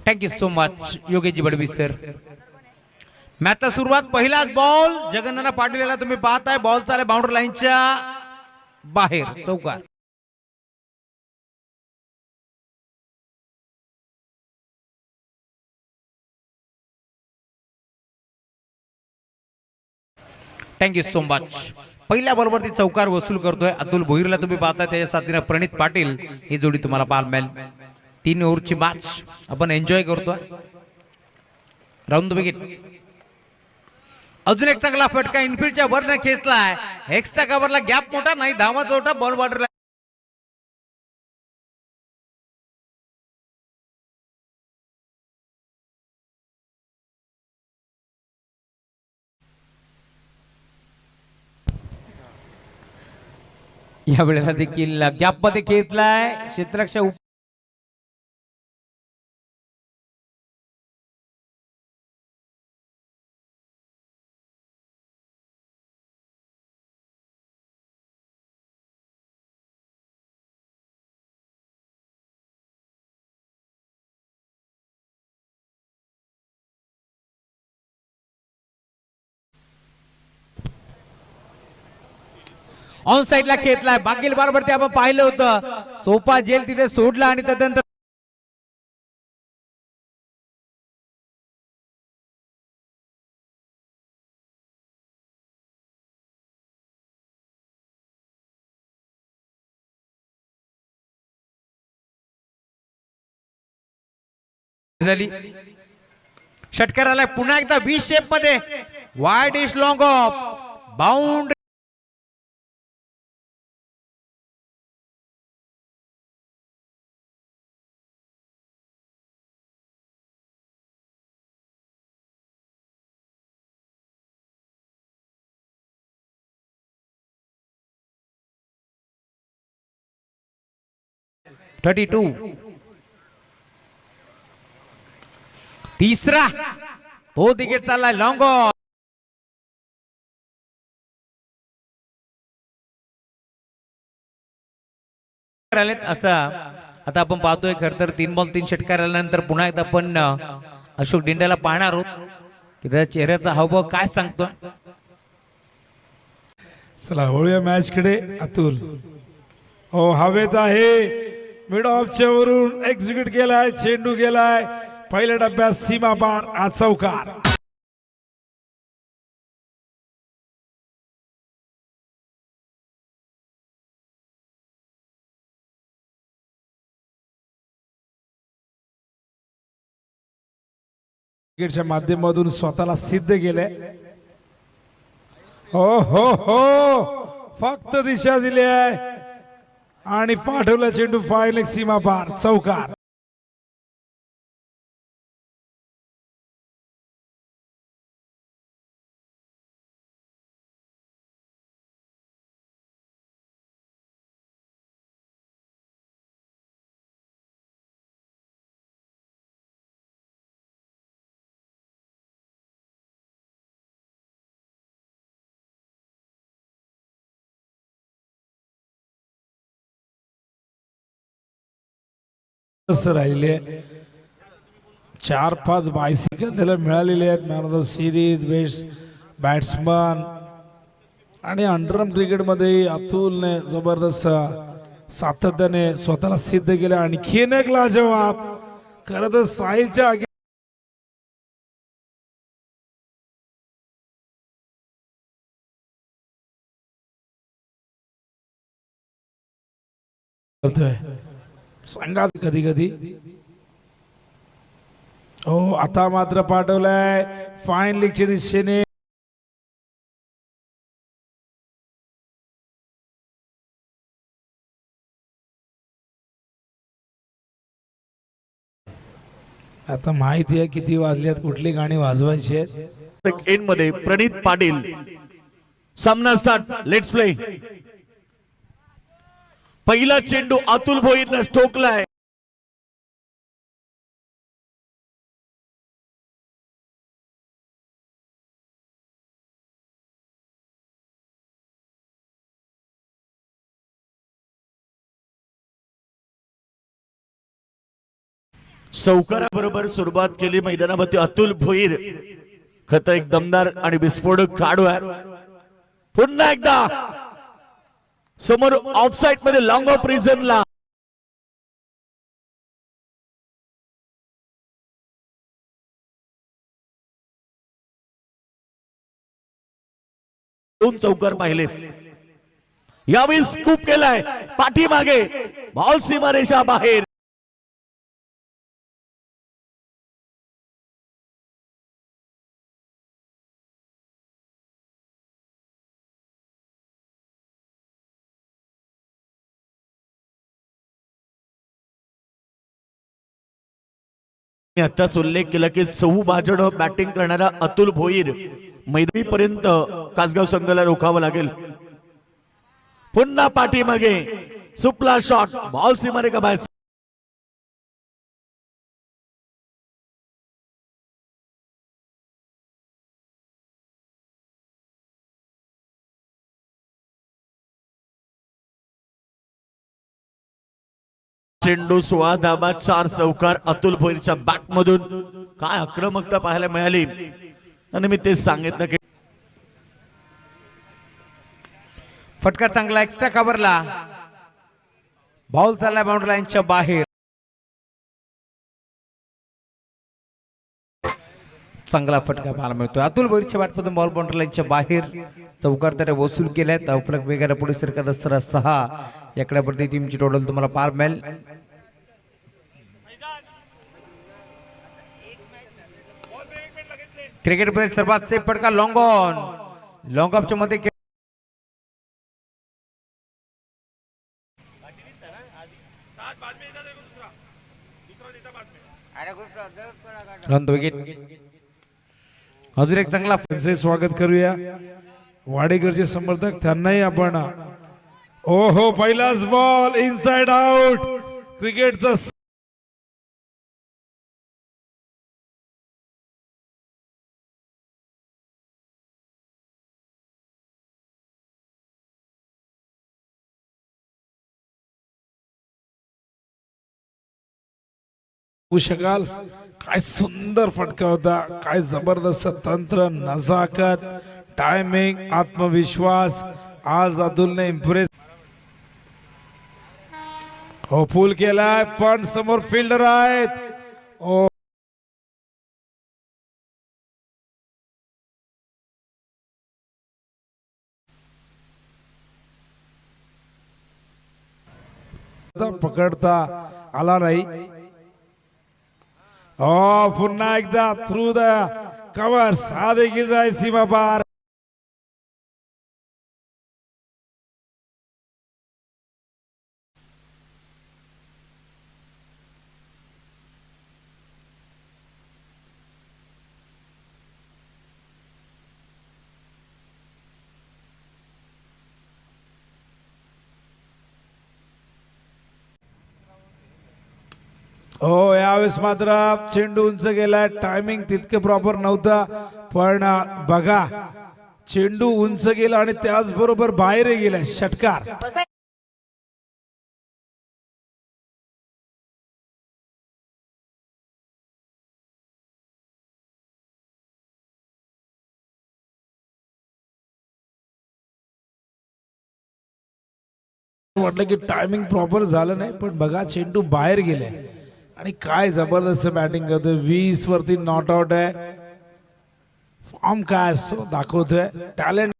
Thank you so much Yogeshji Badavi sir. मॅचचा सुरुवात पहिलाच ball Jagannath पाटीलला तुम्ही पाहताय बॉल चाले बाउंड्री लाईनच्या बाहेर चौकार. Thank you so much. पहिल्या बॉलवरती चौकार वसूल करतोय अतुल भोईरला तुम्ही पाहताय त्याच्या साथीने प्रणित पाटील ही जोडी तुम्हाला पाहायला मिळेल. 3 ओव्हरची मॅच आपण एन्जॉय करतोय. Round the wicket. अजून एक चांगला फटका इनफिल्डच्या वरने खेचलाय. एक्स्ट्रा कव्हरला गॅप मोठा नाही धावा चौटा बॉल बॉर्डरला या वेळेला देखील गॅप मध्ये खेचलाय क्षेत्ररक्षक. 'ऑन साइडला खेचलाय. मागील बारवरती आपण पाहिलं होतं सोपा जेल तिथे सोडला आणि त्यानंतर झाली. षटकाराला पुन्हा एकदा बी शेप मध्ये wide is long of bound. तिसरा तो दिगे चाललाय लॉंग ऑफ. असा आता आपण पाहतोय खर तर 3 बॉल 3 षटकार आल्यानंतर पुन्हा एकदा आपण अशोक डिंड्याला पाहणार आहोत की त्याच्या चेहऱ्याचा हावभाव काय सांगतो. चला वळूया मॅच कडे. अतुल हो हवेत आहे. मिड ऑफच्या वरून एक्झिक्यूट केलाय. चेंडू गेलाय पहिल्या डब्यात सीमा पार. हा चौकार. क्रिकेटच्या माध्यमातून स्वतःला सिद्ध केलंय. हो हो हो फक्त दिशा दिली आहे आणि पाठवला चेंडू फाईल सीमा पार. चौकार. राहिले 4-5 बायसिकल त्याला मिळालेले आहेत. Man of the series best batsman आणि अंडरआर्म क्रिकेट मध्ये अतुलने जबरदस्त सातत्याने स्वतःला सिद्ध केलं. आणखीन एक लाजवाब. खरं तर साहिलच्या आगे सांगा कधी कधी. हो आता मात्र पाठवलाय फाईन लीगच्या दिशेने. आता माहिती आहे किती वाजल्यात कुठली गाणी वाजवायची आहेत. एंड मध्ये प्रणित पाटील. सामना स्टार्ट. Let's play. पहिला चेंडू अतुल भोईरने ठोकलाय. सौकाराबरोबर सुरुवात केली मैदानामध्ये अतुल भोईर. खत एक दमदार आणि विस्फोटक खेळाडू आहे. पुन्हा एकदा समोर ऑफसाइड मध्ये लॉंग ऑफ रिझनला दोन चौकार पाहिले. यावेळी स्कूप केलाय पाठीमागे बॉल सीमारेषा बाहेर. मी आताच उल्लेख केला की चौबाजड बॅटिंग करणारा अतुल भोईर मैदानीपर्यंत कासगाव संघाला रोखावं लागेल. पुन्हा पाठीमागे सुपला शॉट बॉल सीमारेखा बाहेर. चेंडू 16 धाबा 4 चौकार अतुल भोईरच्या बॅट मधून काय आक्रमकता पाहायला मिळाली. आणि मी तेच सांगितलं की फटका चांगला एक्स्ट्रा कव्हरला. बॉल चालला बाउंड्री लाईनच्या बाहेर. चांगला फटका पाहायला मिळतोय. अतुल भोईरच्या बॅटमधून बॉल बाउंड्री लाईनच्या बाहेर. चौकार त्याने वसूल केल्यात. उपलक वेगाने पुढे सरकत असताना 6 याकड्यावरती टीमची टोटल तुम्हाला पार मिळेल. क्रिकेटमध्ये सर्वात सेफ फटका लॉंग ऑन. लॉंग ऑफच्या मध्ये रन विकेट. अजून एक चांगला त्यांचे स्वागत करूया. वाडेकरचे समर्थक त्यांनाही आपण ओहो पहिलाच बॉल इनसाइड आउट. क्रिकेटचा शकाल. काय सुंदर फटका होता. काय जबरदस्त तंत्र, नजाकत, टायमिंग, आत्मविश्वास. आज अतुलने इम्प्रेस हो फुल केलाय पण समोर फिल्डर आहेत. ओ पकडता आला नाही. पुन्हा एकदा थ्रू द कव्हर साधे की जाय सीमा पार. हो यावेळेस मात्र चेंडू उंच गेलाय. टायमिंग तितके प्रॉपर नव्हता पण बघा चेंडू उंच गेला आणि त्याचबरोबर बाहेर गेलाय. षटकार. वाटलं की टायमिंग प्रॉपर झालं नाही पण बघा चेंडू बाहेर गेलाय. आणि काय जबरदस्त बॅटिंग करतोय. 20 वरती नॉट आउट आहे. फॉर्म काय असतो दाखवतोय. टॅलेंट